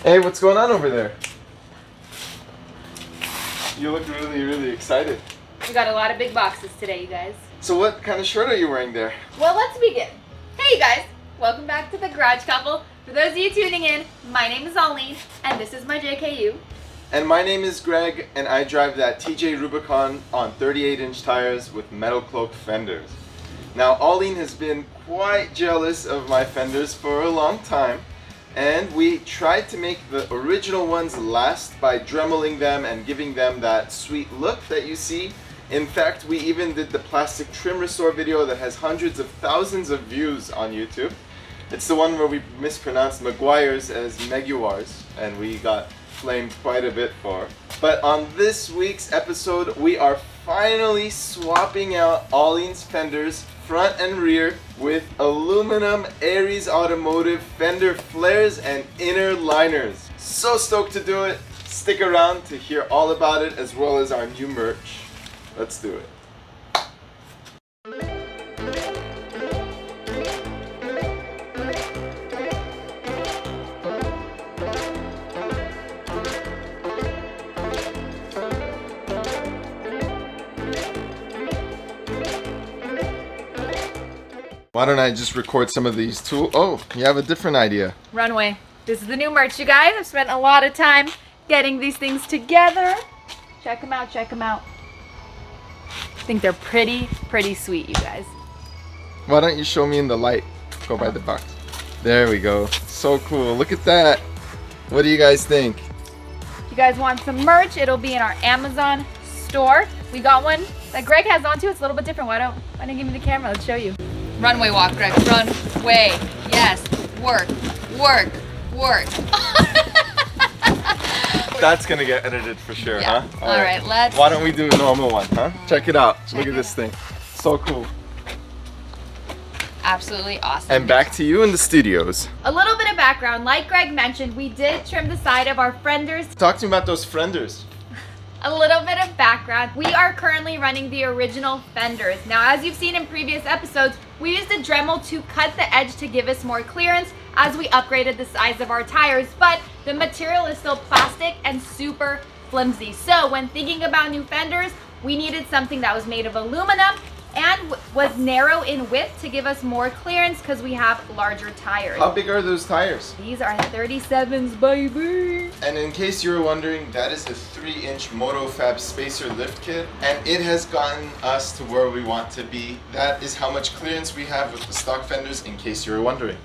Hey, what's going on over there? You look really excited. We got a lot of big boxes today, you guys. So what kind of shirt are you wearing there? Well, let's begin. Hey, you guys. Welcome back to the Garage Couple. For those of you tuning in, my name is Arlene, and this is my JKU. And my name is Greg, and I drive that TJ Rubicon on 38-inch tires with metal cloaked fenders. Now, Arlene has been quite jealous of my fenders for a long time, and we tried to make the original ones last by dremeling them and giving them that sweet look that you see. In fact, we even did the plastic trim restore video that has hundreds of thousands of views on YouTube. It's the one where we mispronounced Maguires as Meguars, and we got flamed quite a bit for. But on this week's episode, we are finally swapping out Arlene's fenders, front and rear, with aluminum Aries Automotive fender flares and inner liners. So stoked to do it. Stick around to hear all about it as well as our new merch. Let's do it. Why don't I just record some of these too? Oh, you have a different idea. Runway. This is the new merch, you guys. I've spent a lot of time getting these things together. Check them out, check them out. I think they're pretty sweet, you guys. Why don't you show me in the light? Go by the box. There we go. So cool. Look at that. What do you guys think? If you guys want some merch, it'll be in our Amazon store. We got one that Greg has on too. It's a little bit different. Why don't you give me the camera? Let's show you. Runway walk, Greg. Runway. Yes. Work. That's gonna get edited for sure, Yeah. huh? All right, let's. Why don't we do a normal one, huh? Check it out. Look at this thing. So cool. Absolutely awesome. And back to you in the studios. A little bit of background. Like Greg mentioned, we did trim the side of our fenders. Talk to me about those fenders. A little bit of background. We are currently running the original fenders. Now, as you've seen in previous episodes, we used a Dremel to cut the edge to give us more clearance as we upgraded the size of our tires, but the material is still plastic and super flimsy. So when thinking about new fenders, we needed something that was made of aluminum and was narrow in width to give us more clearance because we have larger tires. How big are those tires? These are 37s, baby. And in case you were wondering, that is a 3-inch MotoFab spacer lift kit, and it has gotten us to where we want to be. That is how much clearance we have with the stock fenders, in case you were wondering.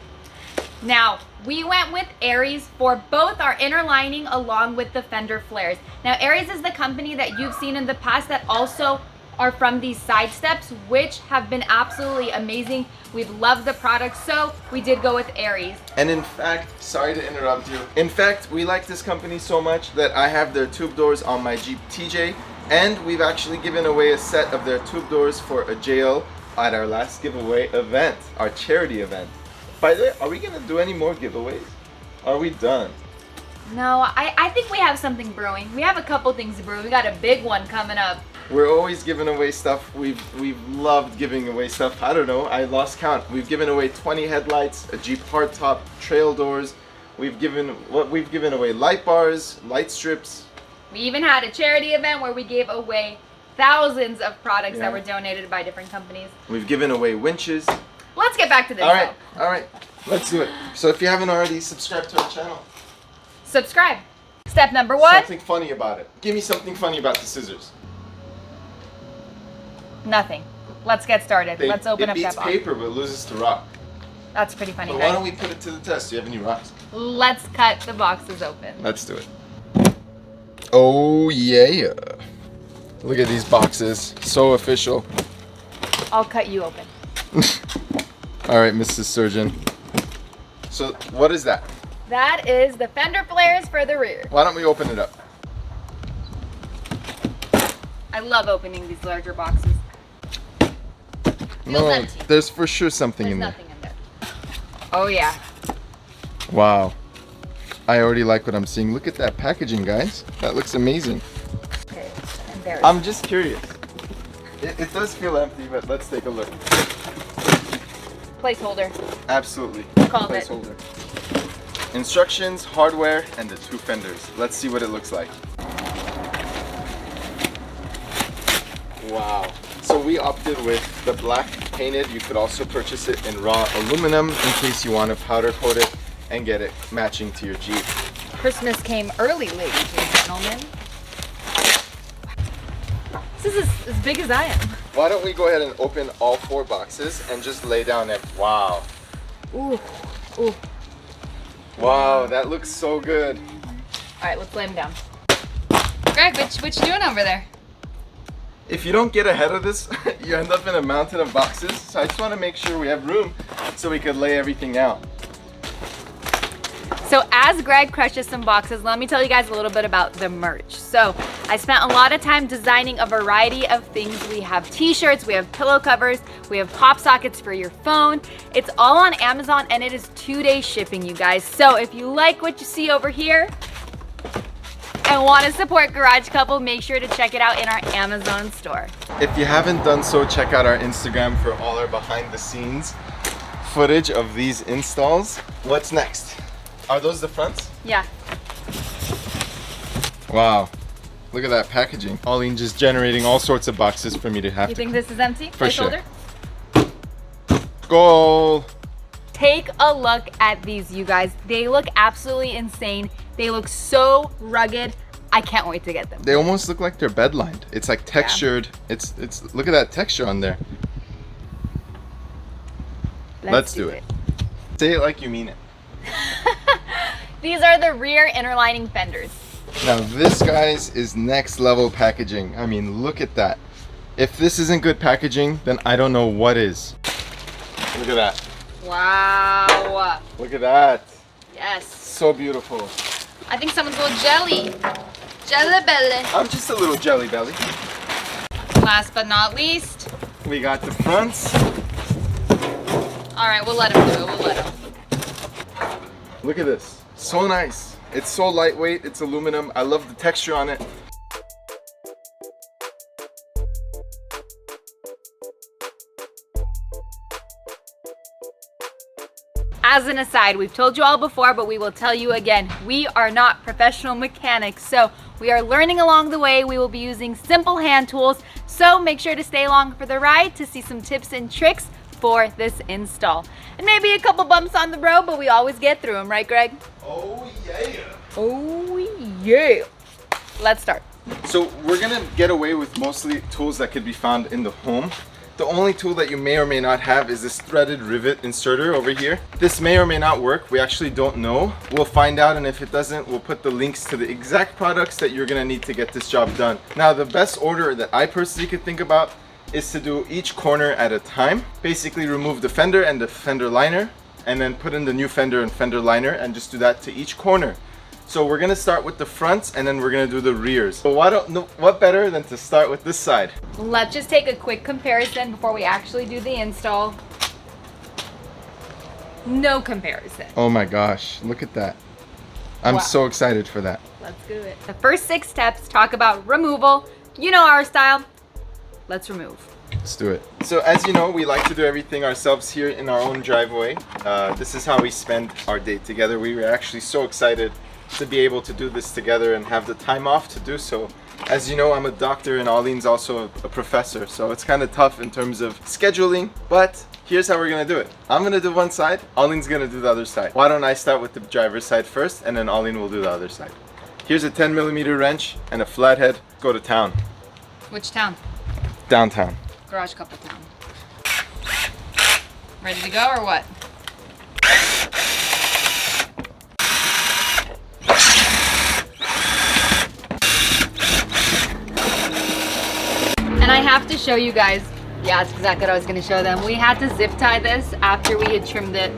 Now, we went with Aries for both our inner lining along with the fender flares. Now, Aries is the company that you've seen in the past that also are from these side steps, which have been absolutely amazing. We've loved the product, so we did go with Aries. And in fact, sorry to interrupt you. In fact, we like this company so much that I have their tube doors on my Jeep TJ, and we've actually given away a set of their tube doors for a JL at our last giveaway event, our charity event. By the way, are we gonna do any more giveaways? Are we done? No, I think we have something brewing. We have a couple things brewing. We got a big one coming up. We're always giving away stuff. We've loved giving away stuff. I don't know, I lost count. We've given away 20 headlights, a Jeep hardtop, trail doors. We've given away light bars, light strips. We even had a charity event where we gave away thousands of products that were donated by different companies. We've given away winches. Let's get back to this. All right, let's do it. So if you haven't already, subscribe to our channel. Subscribe. Step number 1. Something funny about it. Give me something funny about the scissors. Nothing. Let's get started. Let's open up that box. It beats paper but loses to rock. That's pretty funny. But why don't we put it to the test? Do you have any rocks? Let's cut the boxes open. Let's do it. Oh yeah. Look at these boxes. So official. I'll cut you open. All right, Mrs. Surgeon. So what is that? That is the fender flares for the rear. Why don't we open it up? I love opening these larger boxes. No, empty. there's for sure something in There's there. nothing in there. Oh yeah. Wow. I already like what I'm seeing. Look at that packaging, guys. That looks amazing. Okay, and there. I'm just curious. It does feel empty, but let's take a look. Placeholder. Absolutely. Called it. Placeholder. instructions, hardware, and the 2 fenders. Let's see what it looks like. Wow. So we opted with the black painted. You could also purchase it in raw aluminum in case you want to powder coat it and get it matching to your Jeep. Christmas came early, ladies and gentlemen. This is as big as I am. Why don't we go ahead and open all 4 boxes and just lay down it. Wow. Ooh, ooh. Wow, that looks so good. All right, let's lay them down. Greg, what you doing over there? If you don't get ahead of this, you end up in a mountain of boxes. So I just want to make sure we have room so we could lay everything out. So as Greg crushes some boxes, let me tell you guys a little bit about the merch. So I spent a lot of time designing a variety of things. We have t-shirts, we have pillow covers, we have pop sockets for your phone. It's all on Amazon and it is 2-day shipping, you guys. So if you like what you see over here and want to support Garage Couple, make sure to check it out in our Amazon store. If you haven't done so, check out our Instagram for all our behind the scenes footage of these installs. What's next? Are those the fronts? Yeah. Wow. Look at that packaging. Pauline just generating all sorts of boxes for me to have. You think this is empty? For sure. Placeholder? Goal. Take a look at these, you guys. They look absolutely insane. They look so rugged. I can't wait to get them. They almost look like they're bed lined. It's like textured. Yeah. It's look at that texture on there. Let's do it. Say it like you mean it. These are the rear inner lining fenders. Now this, guys, is next level packaging. I mean, look at that. If this isn't good packaging, then I don't know what is. Look at that. Wow. Look at that. Yes. So beautiful. I think someone's a little jelly. Jelly belly. I'm just a little jelly belly. Last but not least, we got the fronts. All right, we'll let him do it. We'll let him. Look at this. So nice. It's so lightweight. It's aluminum. I love the texture on it. As an aside, we've told you all before, but we will tell you again, we are not professional mechanics, so we are learning along the way. We will be using simple hand tools, so make sure to stay along for the ride to see some tips and tricks for this install. And maybe a couple bumps on the road, but we always get through them, right, Greg? Oh yeah. Oh yeah. Let's start. So we're gonna get away with mostly tools that could be found in the home. The only tool that you may or may not have is this threaded rivet inserter over here. This may or may not work. We actually don't know. We'll find out, and if it doesn't, we'll put the links to the exact products that you're gonna need to get this job done. Now, the best order that I personally could think about is to do each corner at a time. Basically remove the fender and the fender liner, and then put in the new fender and fender liner, and just do that to each corner. So we're gonna start with the fronts, and then we're gonna do the rears. So what better than to start with this side? Let's just take a quick comparison before we actually do the install. No comparison. Oh my gosh, look at that. I'm Wow. so excited for that. Let's do it. The first 6 steps talk about removal. You know our style. Let's remove. Let's do it. So as you know, we like to do everything ourselves here in our own driveway. This is how we spend our day together. We were actually so excited to be able to do this together and have the time off to do so. As you know, I'm a doctor and Arlene's also a professor, so it's kind of tough in terms of scheduling, but here's how we're gonna do it. I'm gonna do one side, Arlene's gonna do the other side. Why don't I start with the driver's side first, and then Arlene will do the other side. Here's a 10mm wrench and a flathead. Go to town. Which town? Downtown. Garage Couple town. Ready to go or what? And I have to show you guys, yeah, that's exactly what I was gonna show them. We had to zip tie this after we had trimmed it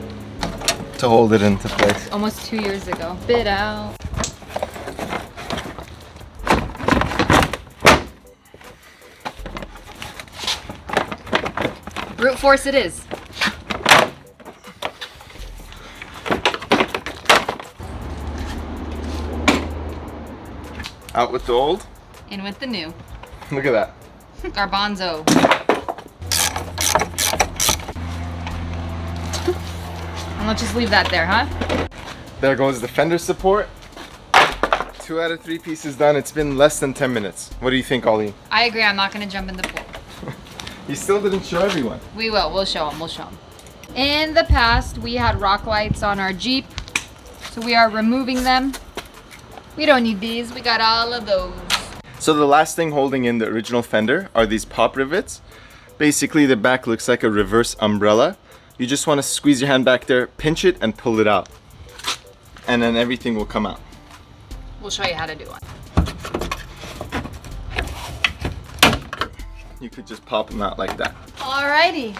To hold it into place. almost 2 years ago. Bit out. Brute force it is. Out with the old. In with the new. Look at that. Garbanzo. And let's just leave that there, huh? There goes the fender support. 2 out of 3 pieces done. It's been less than 10 minutes. What do you think, Ollie? I agree. I'm not going to jump in the pool. You still didn't show everyone. We will. We'll show them. We'll show them. In the past, we had rock lights on our Jeep. So we are removing them. We don't need these. We got all of those. So the last thing holding in the original fender are these pop rivets. Basically, the back looks like a reverse umbrella. You just want to squeeze your hand back there, pinch it, and pull it out. And then everything will come out. We'll show you how to do it. You could just pop them out like that. Alrighty.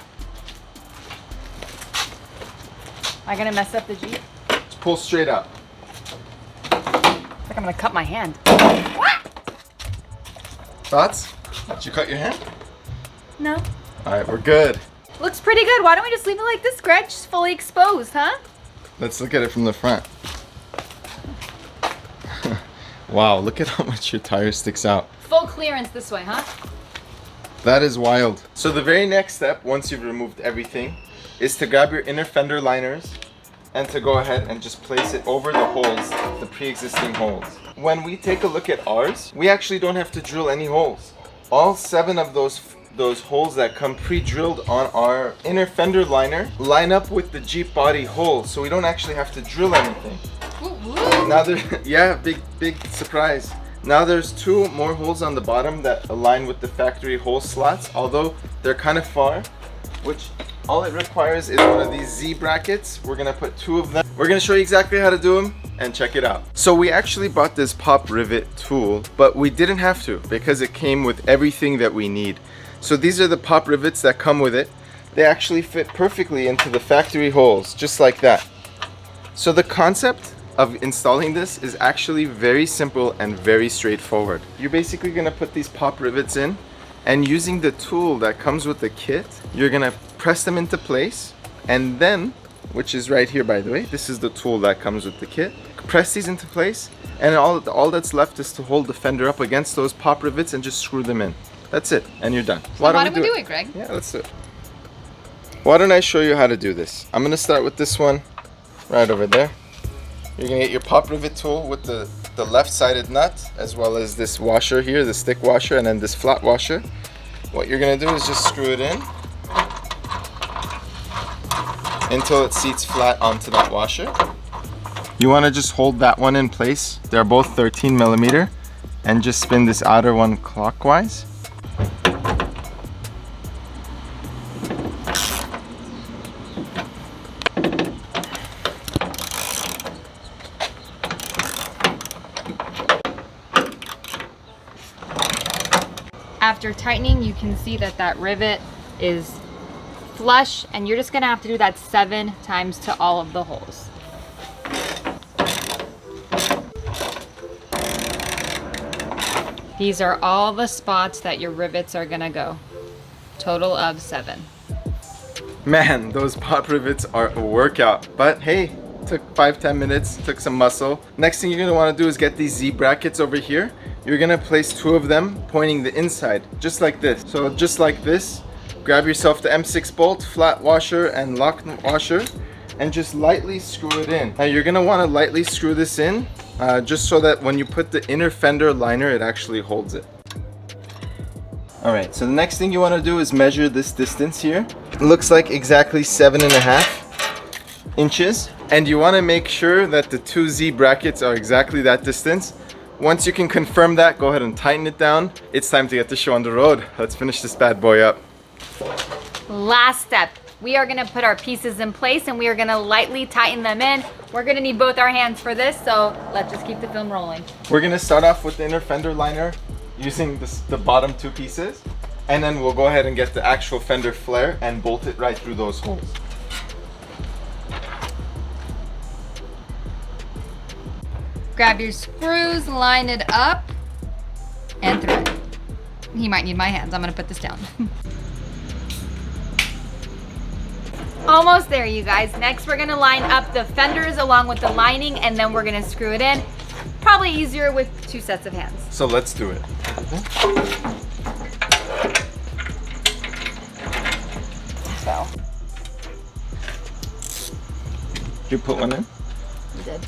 Am I gonna mess up the Jeep? Just pull straight up. It's like I'm gonna cut my hand. Thoughts? Did you cut your hand? No. Alright, we're good. Looks pretty good. Why don't we just leave it like this, Greg? Just fully exposed, huh? Let's look at it from the front. Wow, look at how much your tire sticks out. Full clearance this way, huh? That is wild. So the very next step, once you've removed everything, is to grab your inner fender liners and to go ahead and just place it over the holes, the pre-existing holes. When we take a look at ours, we actually don't have to drill any holes. All 7 of those holes that come pre-drilled on our inner fender liner line up with the Jeep body hole, so we don't actually have to drill anything. Now yeah, big surprise. Now there's 2 more holes on the bottom that align with the factory hole slots, although they're kind of far, which all it requires is one of these Z brackets. We're gonna put 2 of them. We're gonna show you exactly how to do them and check it out. So we actually bought this pop rivet tool, but we didn't have to because it came with everything that we need. So these are the pop rivets that come with it. They actually fit perfectly into the factory holes, just like that. So the concept of installing this is actually very simple and very straightforward. You're basically gonna put these pop rivets in, and using the tool that comes with the kit, you're gonna press them into place, and then, which is right here by the way, this is the tool that comes with the kit. Press these into place, and all that's left is to hold the fender up against those pop rivets and just screw them in. That's it, and you're done. So why don't we do it, Greg? Yeah, let's do it. Why don't I show you how to do this? I'm gonna start with this one right over there. You're gonna get your pop rivet tool with the left-sided nut, as well as this washer here, the stick washer, and then this flat washer. What you're gonna do is just screw it in until it seats flat onto that washer. You wanna just hold that one in place. They're both 13 millimeter, and just spin this outer one clockwise. After tightening, you can see that rivet is flush, and you're just gonna have to do that 7 times to all of the holes. These are all the spots that your rivets are gonna go. Total of 7. Man, those pop rivets are a workout, but hey, took 5-10 minutes, took some muscle. Next thing you're gonna wanna do is get these Z brackets over here. You're gonna place 2 of them pointing the inside, just like this. So just like this, grab yourself the M6 bolt, flat washer, and lock washer, and just lightly screw it in. Now you're gonna wanna lightly screw this in, just so that when you put the inner fender liner, it actually holds it. All right, so the next thing you wanna do is measure this distance here. It looks like exactly 7.5 inches. And you wanna make sure that the 2 Z brackets are exactly that distance. Once you can confirm that, go ahead and tighten it down. It's time to get the show on the road. Let's finish this bad boy up. Last step, we are gonna put our pieces in place and we are gonna lightly tighten them in. We're gonna need both our hands for this, so let's just keep the film rolling. We're gonna start off with the inner fender liner using the bottom 2 pieces, and then we'll go ahead and get the actual fender flare and bolt it right through those holes. Grab your screws, line it up, and thread. He might need my hands. I'm gonna put this down. Almost there, you guys. Next, we're gonna line up the fenders along with the lining, and then we're gonna screw it in. Probably easier with 2 sets of hands. So let's do it. So, You put one in? you did.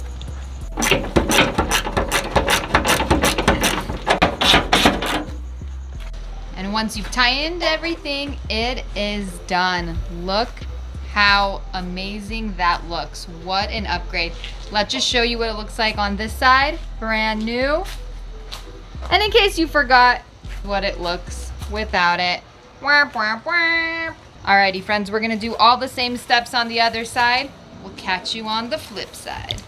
And once you've tightened everything, it is done. Look how amazing that looks. What an upgrade. Let's just show you what it looks like on this side. Brand new. And in case you forgot what it looks without it. Alrighty friends, we're gonna do all the same steps on the other side. We'll catch you on the flip side.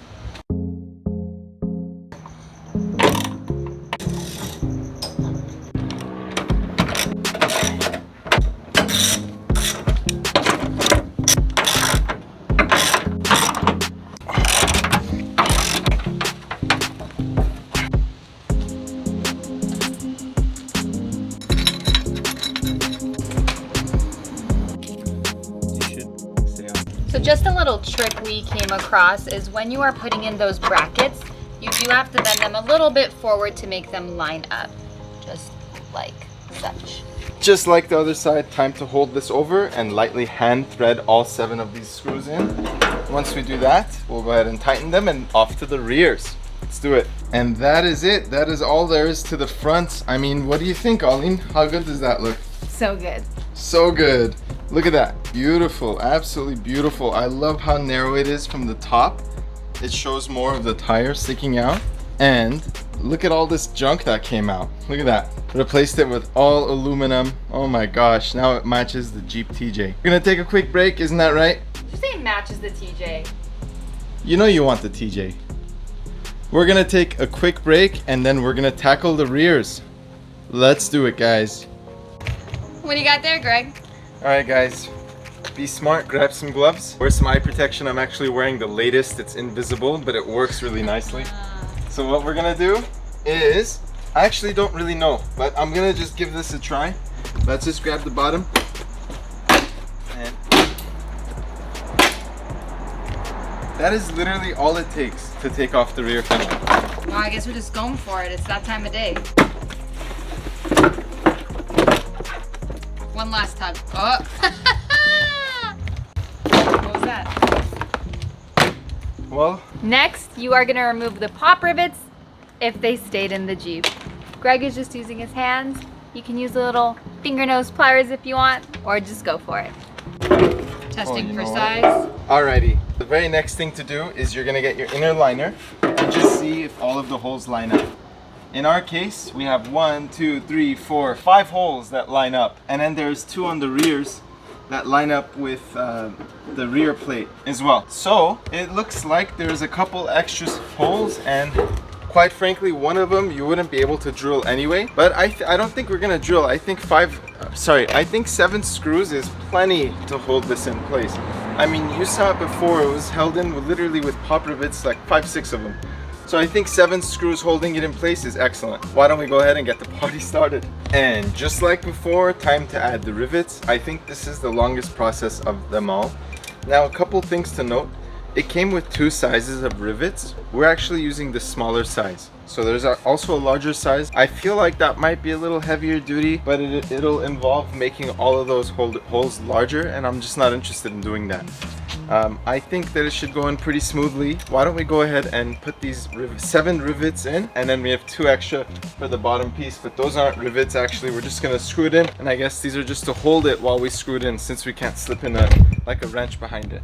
So just a little trick we came across is when you are putting in those brackets, you do have to bend them a little bit forward to make them line up, just like such. Just like the other side, time to hold this over and lightly hand thread all 7 of these screws in. Once we do that, we'll go ahead and tighten them and off to the rears. Let's do it. And that is it. That is all there is to the front. I mean, what do you think, Arlene? How good does that look? So good. So good. Look at that. Beautiful. Absolutely beautiful. I love how narrow it is from the top. It shows more of the tire sticking out. And look at all this junk that came out. Look at that. Replaced it with all aluminum. Oh my gosh. Now it matches the Jeep TJ. We're gonna take a quick break. Isn't that right? Did you say matches the TJ? You know you want the TJ. We're gonna take a quick break and then we're gonna tackle the rears. Let's do it, guys. What do you got there, Greg? Alright guys, be smart, grab some gloves. Wear some eye protection. I'm actually wearing the latest. It's invisible, but it works really nicely. So what we're gonna do is, I actually don't really know, but I'm gonna just give this a try. Let's just grab the bottom. And that is literally all it takes to take off the rear fender. Well, I guess we're just going for it. It's that time of day. One last tug. Oh. What was that? Well, next, you are going to remove the pop rivets if they stayed in the Jeep. Greg is just using his hands. You can use the little finger nose pliers if you want, or just go for it. Testing for size. Alrighty. The very next thing to do is you're going to get your inner liner and just see if all of the holes line up. In our case, we have 1, 2, 3, 4, 5 holes that line up. And then there's 2 on the rears that line up with the rear plate as well. So it looks like there's a couple extra holes, and quite frankly, one of them you wouldn't be able to drill anyway. But I don't think we're gonna drill. I think 7 screws is plenty to hold this in place. I mean, you saw it before. It was held in literally with pop rivets, like 5, 6 of them. So I think 7 screws holding it in place is excellent. Why don't we go ahead and get the party started? And just like before, time to add the rivets. I think this is the longest process of them all. Now, a couple things to note. It came with 2 sizes of rivets. We're actually using the smaller size. So there's also a larger size. I feel like that might be a little heavier duty, but it'll involve making all of those holes larger, and I'm just not interested in doing that. I think that it should go in pretty smoothly. Why don't we go ahead and put these 7 rivets in, and then we have 2 extra for the bottom piece, but those aren't rivets actually. We're just gonna screw it in, and I guess these are just to hold it while we screw it in, since we can't slip in like a wrench behind it.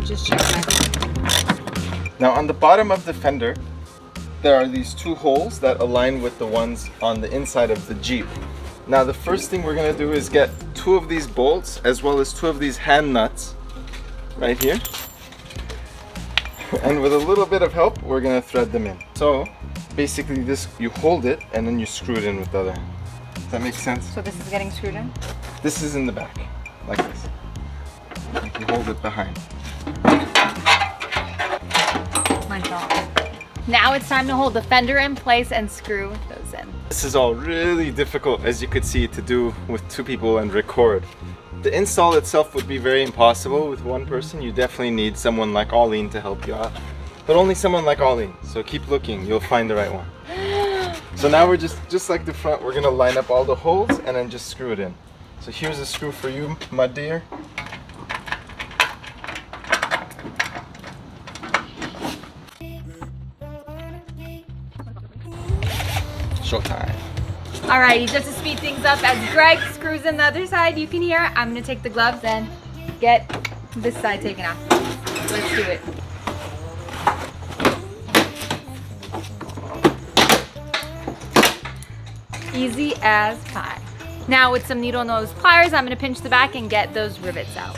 Just check that. Now on the bottom of the fender, there are these 2 holes that align with the ones on the inside of the Jeep. Now the first thing we're going to do is get 2 of these bolts as well as 2 of these hand nuts right here. And with a little bit of help, we're going to thread them in. So basically this, you hold it and then you screw it in with the other hand. Does that make sense? So this is getting screwed in? This is in the back, like this. Like you hold it behind. My God. Now it's time to hold the fender in place and screw those in. This is all really difficult, as you could see, to do with 2 people and record. The install itself would be very impossible with 1 person. You definitely need someone like Arlene to help you out. But only someone like Arlene. So keep looking, you'll find the right one. So now we're just like the front, we're gonna line up all the holes and then just screw it in. So here's a screw for you, my dear. Showtime. Alrighty, just to speed things up, as Greg screws in the other side, you can hear, I'm gonna take the gloves and get this side taken off. Let's do it. Easy as pie. Now with some needle nose pliers, I'm gonna pinch the back and get those rivets out.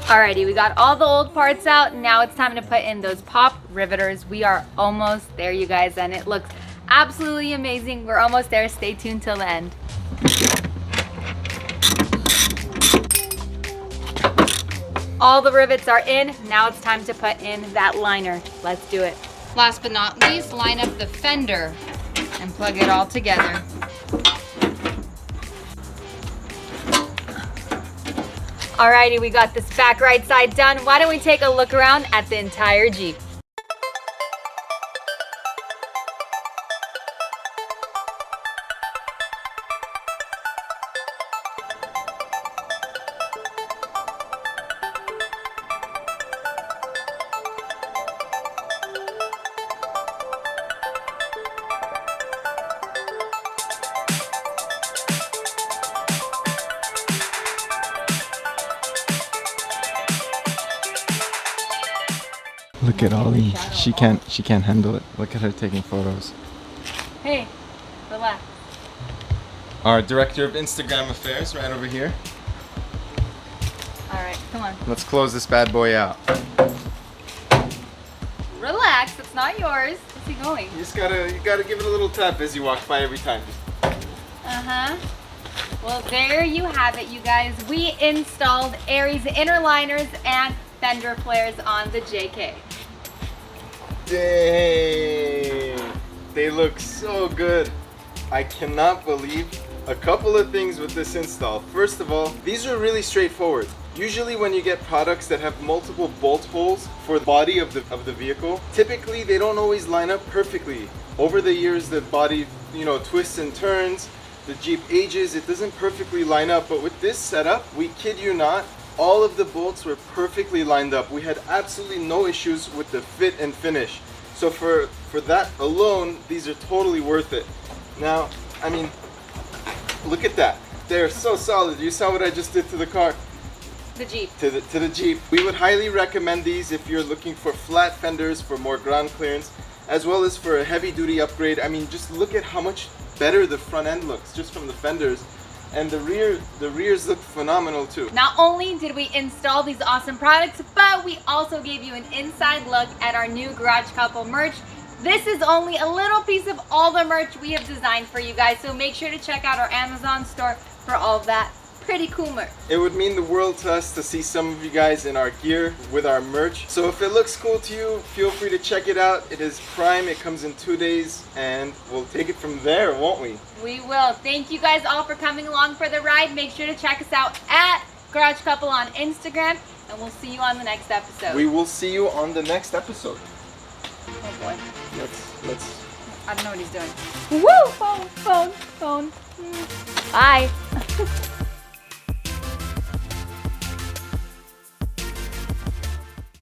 Alrighty, we got all the old parts out. Now it's time to put in those pop riveters. We are almost there, you guys, and it looks absolutely amazing. We're almost there. Stay tuned till the end. All the rivets are in. Now it's time to put in that liner. Let's do it. Last but not least, line up the fender and plug it all together. Alrighty, we got this back right side done. Why don't we take a look around at the entire Jeep? Look at Ollie. She can't handle it. Look at her taking photos. Hey, relax. Our director of Instagram affairs right over here. Alright, come on. Let's close this bad boy out. Relax, it's not yours. Where's he going? You gotta give it a little tap as you walk by every time. Uh-huh. Well, there you have it, you guys. We installed Aries inner liners and fender flares on the JK. Dang! They look so good. I cannot believe a couple of things with this install. First of all, these are really straightforward. Usually when you get products that have multiple bolt holes for the body of the vehicle, typically they don't always line up perfectly. Over the years, the body, twists and turns. The Jeep ages, it doesn't perfectly line up, but with this setup, we kid you not, all of the bolts were perfectly lined up. We had absolutely no issues with the fit and finish. So for that alone, these are totally worth it. Now, I mean, look at that. They're so solid. You saw what I just did to the car. The Jeep. To the Jeep. We would highly recommend these if you're looking for flat fenders for more ground clearance, as well as for a heavy duty upgrade. I mean, just look at how much better the front end looks just from the fenders. And the rears look phenomenal too. Not only did we install these awesome products, but we also gave you an inside look at our new Garage Couple merch. This is only a little piece of all the merch we have designed for you guys, so make sure to check out our Amazon store for all of that pretty cool merch. It would mean the world to us to see some of you guys in our gear with our merch. So if it looks cool to you, feel free to check it out. It is Prime, it comes in 2 days, and we'll take it from there, won't we? We will. Thank you guys all for coming along for the ride. Make sure to check us out at Garage Couple on Instagram, and we'll see you on the next episode. We will see you on the next episode. Oh boy. Let's. I don't know what he's doing. Woo! Phone. Bye.